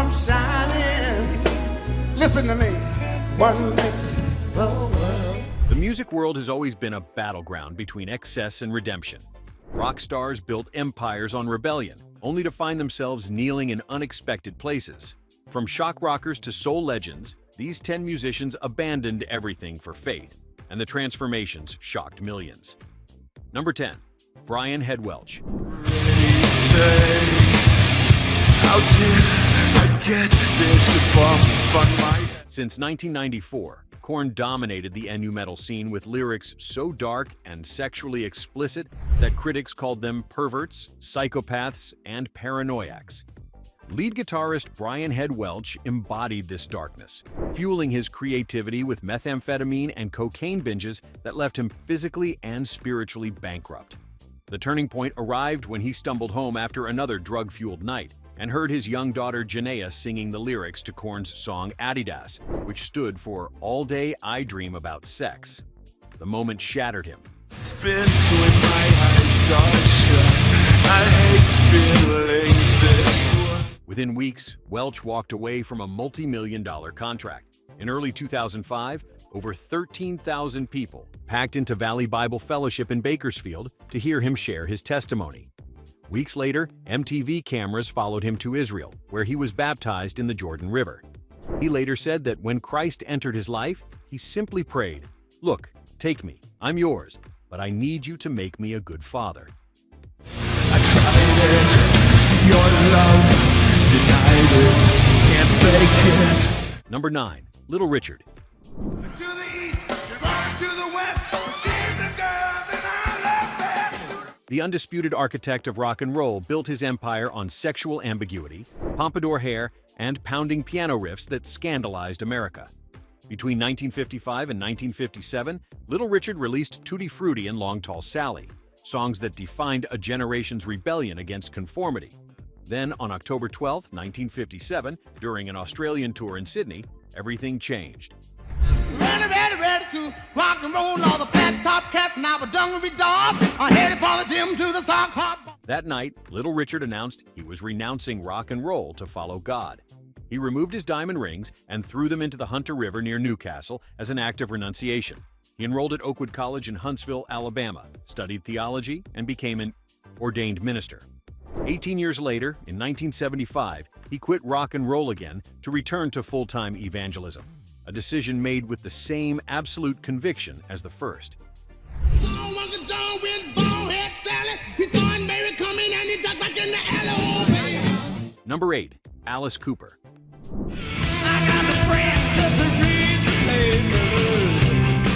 from shining. Listen to me. One makes the world. The music world has always been a battleground between excess and redemption. Rock stars built empires on rebellion, only to find themselves kneeling in unexpected places. From shock rockers to soul legends, these 10 musicians abandoned everything for faith, and the transformations shocked millions. Number 10. Brian Head Welch. Since 1994, Korn dominated the nu metal scene with lyrics so dark and sexually explicit that critics called them perverts, psychopaths, and paranoiacs. Lead guitarist Brian Head Welch embodied this darkness, fueling his creativity with methamphetamine and cocaine binges that left him physically and spiritually bankrupt. The turning point arrived when he stumbled home after another drug-fueled night and heard his young daughter Janaea singing the lyrics to Korn's song Adidas, which stood for All Day I Dream About Sex. The moment shattered him. Within weeks, Welch walked away from a multi-million-dollar contract. In early 2005, over 13,000 people packed into Valley Bible Fellowship in Bakersfield to hear him share his testimony. Weeks later, MTV cameras followed him to Israel, where he was baptized in the Jordan River. He later said that when Christ entered his life, he simply prayed, "Look, take me, I'm yours, but I need you to make me a good father." I tried it, your love denied it, can't fake it. Number 9. Little Richard. To the east, she run to the west. She's a girl that I love best. The undisputed architect of rock and roll built his empire on sexual ambiguity, pompadour hair, and pounding piano riffs that scandalized America. Between 1955 and 1957, Little Richard released Tutti Frutti and Long Tall Sally, songs that defined a generation's rebellion against conformity. Then, on October 12, 1957, during an Australian tour in Sydney, everything changed. Ready, ready, ready to rock and roll. All the flat top cats and our dungaree dogs are headed for the gym to the sock hop. That night, Little Richard announced he was renouncing rock and roll to follow God. He removed his diamond rings and threw them into the Hunter River near Newcastle as an act of renunciation. He enrolled at Oakwood College in Huntsville, Alabama, studied theology, and became an ordained minister. 18 years later, in 1975, he quit rock and roll again to return to full-time evangelism, a decision made with the same absolute conviction as the first. Uncle John with bald head Sally. He saw Aunt Mary coming and he ducked back in the alley. Oh, baby. Number 8. Alice Cooper. I got the friends 'cause they read the paper.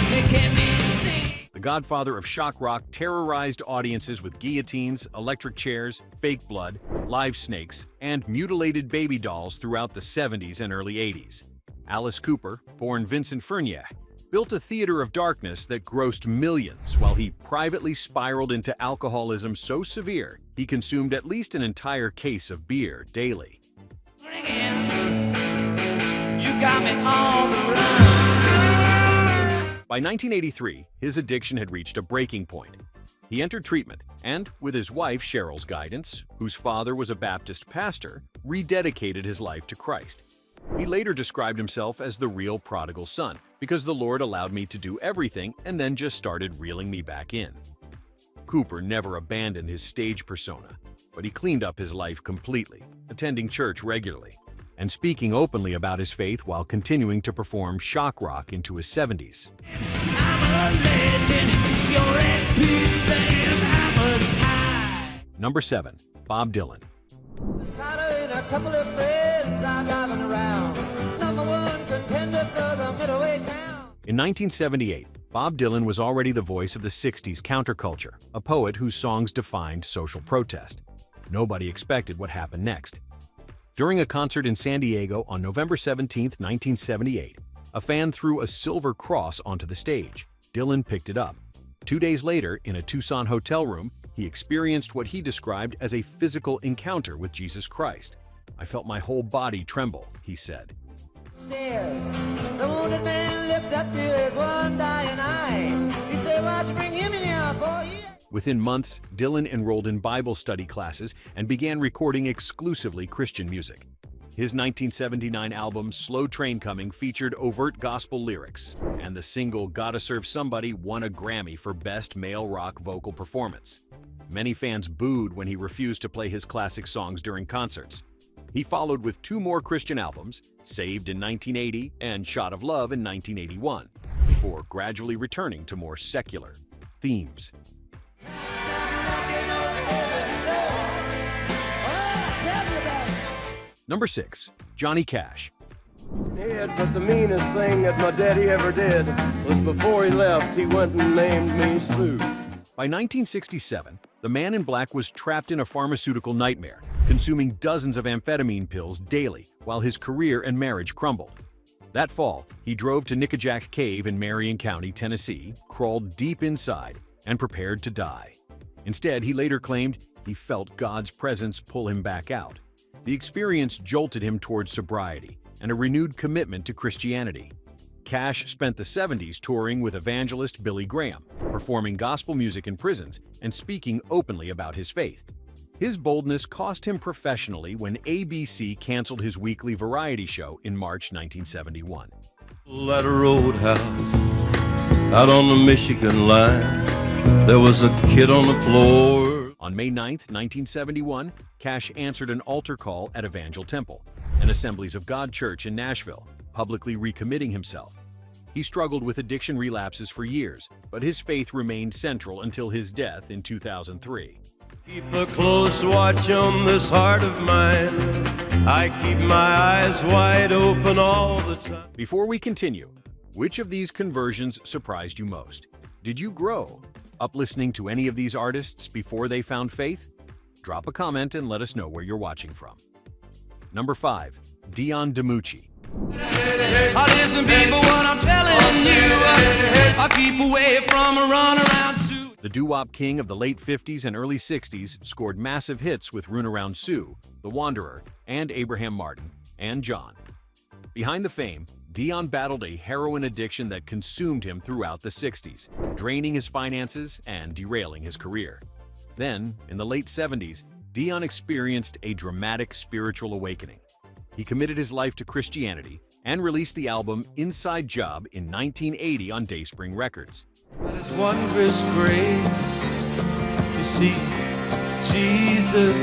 They can't be seen. The godfather of shock rock terrorized audiences with guillotines, electric chairs, fake blood, live snakes, and mutilated baby dolls throughout the 70s and early 80s. Alice Cooper, born Vincent Furnier, built a theater of darkness that grossed millions while he privately spiraled into alcoholism so severe he consumed at least an entire case of beer daily. You got me on the run. By 1983, his addiction had reached a breaking point. He entered treatment and, with his wife Cheryl's guidance, whose father was a Baptist pastor, rededicated his life to Christ. He later described himself as the real prodigal son, because the Lord allowed me to do everything and then just started reeling me back in. Cooper never abandoned his stage persona, but he cleaned up his life completely, attending church regularly, and speaking openly about his faith while continuing to perform shock rock into his 70s. I'm a legend, you're at peace and I must hide. Number 7. Bob Dylan. And a couple of friends I'm driving around. Number 1 contender for the middleweight town. In 1978, Bob Dylan was already the voice of the 60s counterculture, a poet whose songs defined social protest. Nobody expected what happened next. During a concert in San Diego on November 17, 1978, a fan threw a silver cross onto the stage. Dylan picked it up. 2 days later, in a Tucson hotel room, he experienced what he described as a physical encounter with Jesus Christ. "I felt my whole body tremble," he said. Stairs. The wounded man looks up to his one dying eye. He said, "Why'd you bring him in here for you?" Within months, Dylan enrolled in Bible study classes and began recording exclusively Christian music. His 1979 album Slow Train Coming featured overt gospel lyrics, and the single Gotta Serve Somebody won a Grammy for Best Male Rock Vocal Performance. Many fans booed when he refused to play his classic songs during concerts. He followed with 2 more Christian albums, Saved in 1980 and Shot of Love in 1981, before gradually returning to more secular themes. Number 6. Johnny Cash. But the meanest thing that my daddy ever did was before he left, he went and named me Sue. By 1967, the Man in Black was trapped in a pharmaceutical nightmare, consuming dozens of amphetamine pills daily while his career and marriage crumbled. That fall, he drove to Nickajack Cave in Marion County, Tennessee, crawled deep inside, and prepared to die. Instead, he later claimed he felt God's presence pull him back out. The experience jolted him towards sobriety and a renewed commitment to Christianity. Cash spent the 70s touring with evangelist Billy Graham, performing gospel music in prisons and speaking openly about his faith. His boldness cost him professionally when ABC canceled his weekly variety show in March 1971. At a roadhouse out on the Michigan line, there was a kid on the floor. On May 9, 1971, Cash answered an altar call at Evangel Temple, an Assemblies of God church in Nashville, publicly recommitting himself. He struggled with addiction relapses for years, but his faith remained central until his death in 2003. Keep a close watch on this heart of mine. I keep my eyes wide open all the time. Before we continue, which of these conversions surprised you most? Did you grow up listening to any of these artists before they found faith? Drop a comment and let us know where you're watching from. Number 5. Dion DiMucci. Listen, people, what I'm telling you, I keep away from a runaround Sue. The doo-wop king of the late 50s and early 60s scored massive hits with Runaround Sue, The Wanderer, and Abraham Martin, and John. Behind the fame, Dion battled a heroin addiction that consumed him throughout the 60s, draining his finances and derailing his career. Then, in the late 70s, Dion experienced a dramatic spiritual awakening. He committed his life to Christianity and released the album Inside Job in 1980 on Dayspring Records. But it's wondrous grace to see Jesus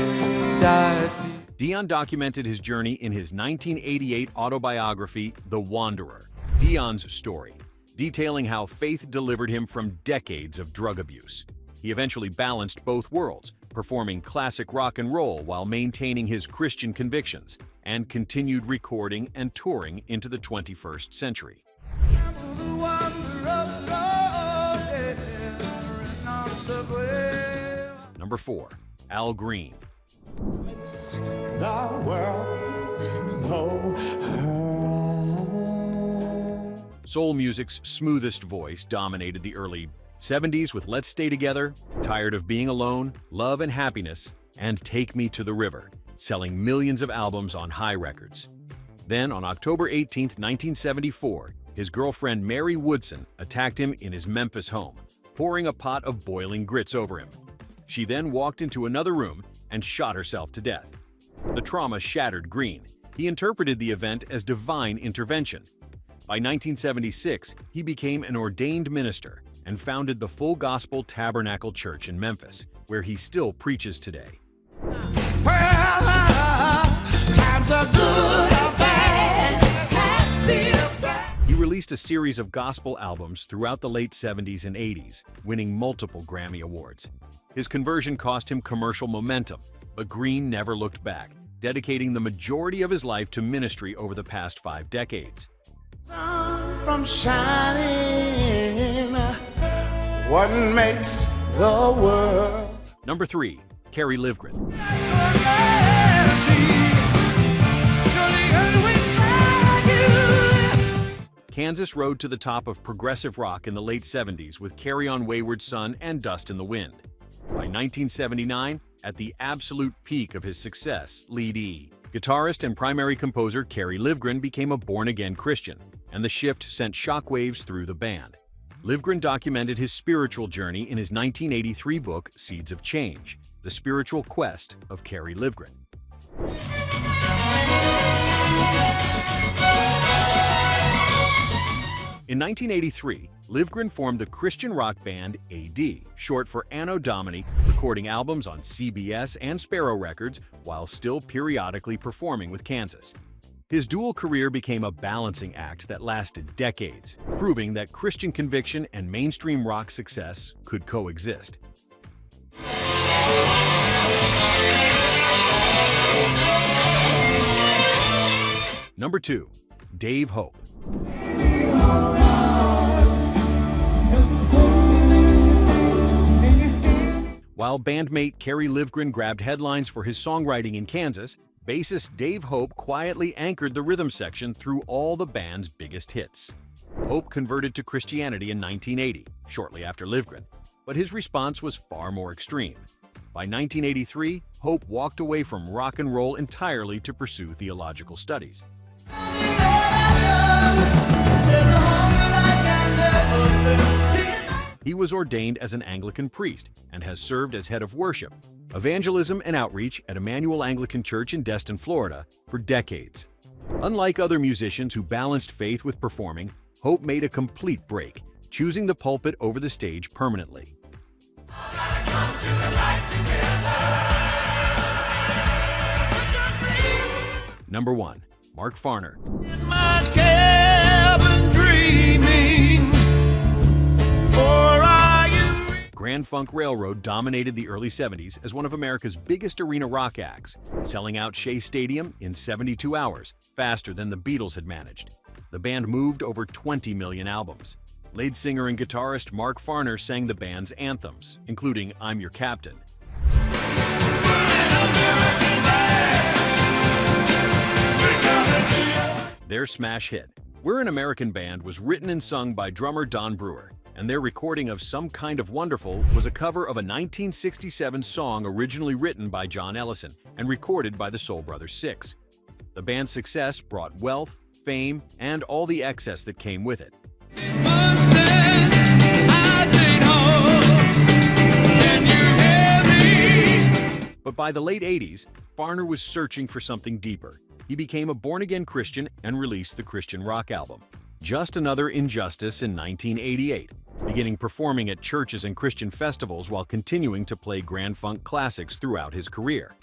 died for you. Dion documented his journey in his 1988 autobiography, The Wanderer, Dion's story, detailing how faith delivered him from decades of drug abuse. He eventually balanced both worlds, performing classic rock and roll while maintaining his Christian convictions, and continued recording and touring into the 21st century. Number 4. Al Green. The world know her. Soul music's smoothest voice dominated the early 70s with Let's Stay Together, Tired of Being Alone, Love and Happiness, and Take Me to the River, selling millions of albums on High Records. Then, on October 18, 1974, his girlfriend Mary Woodson attacked him in his Memphis home, pouring a pot of boiling grits over him. She then walked into another room and shot herself to death. The trauma shattered Green. He interpreted the event as divine intervention. By 1976, he became an ordained minister and founded the Full Gospel Tabernacle Church in Memphis, where he still preaches today. Times are good or bad, happy or sad. He released a series of gospel albums throughout the late 70s and 80s, winning multiple Grammy Awards. His conversion cost him commercial momentum, but Green never looked back, dedicating the majority of his life to ministry over the past 5 decades. Sun from shining, what makes the world? Number 3. Kerry Livgren. Kansas rode to the top of progressive rock in the late 70s with Carry On Wayward Son and Dust in the Wind. By 1979, at the absolute peak of his success, Lead E, guitarist and primary composer Kerry Livgren became a born-again Christian, and the shift sent shockwaves through the band. Livgren documented his spiritual journey in his 1983 book, Seeds of Change, The Spiritual Quest of Kerry Livgren. In 1983, Livgren formed the Christian rock band AD, short for Anno Domini, recording albums on CBS and Sparrow Records while still periodically performing with Kansas. His dual career became a balancing act that lasted decades, proving that Christian conviction and mainstream rock success could coexist. Number 2. Dave Hope. While bandmate Kerry Livgren grabbed headlines for his songwriting in Kansas, bassist Dave Hope quietly anchored the rhythm section through all the band's biggest hits. Hope converted to Christianity in 1980, shortly after Livgren, but his response was far more extreme. By 1983, Hope walked away from rock and roll entirely to pursue theological studies. He was ordained as an Anglican priest and has served as head of worship, evangelism and outreach at Emmanuel Anglican Church in Destin, Florida, for decades. Unlike other musicians who balanced faith with performing, Hope made a complete break, choosing the pulpit over the stage permanently. Number 1. Mark Farner. In my cabin dreaming, or are you? Grand Funk Railroad dominated the early 70s as one of America's biggest arena rock acts, selling out Shea Stadium in 72 hours, faster than the Beatles had managed. The band moved over 20 million albums. Lead singer and guitarist Mark Farner sang the band's anthems, including I'm Your Captain. Their smash hit, We're an American Band, was written and sung by drummer Don Brewer, and their recording of Some Kind of Wonderful was a cover of a 1967 song originally written by John Ellison and recorded by the Soul Brothers 6. The band's success brought wealth, fame, and all the excess that came with it. But by the late 80s, Farner was searching for something deeper. He became a born-again Christian and released the Christian rock album, Just Another Injustice, in 1988, beginning performing at churches and Christian festivals while continuing to play Grand Funk classics throughout his career.